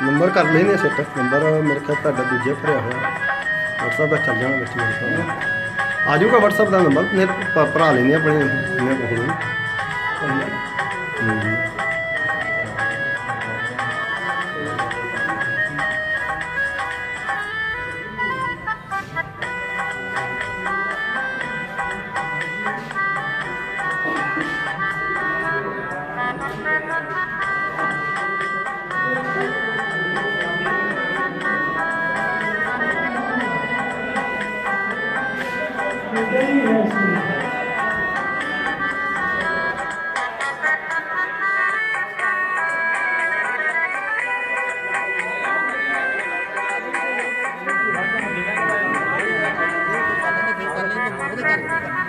number कर लेने set number मेरे ख्याल तुहाडा दूजे भरिया होया WhatsApp का चल जाना बिच मेरे ख्याल आ जाऊगा WhatsApp का नंबर ने भरा लेने अपने ਉਹਦੇ ਕਰਕੇ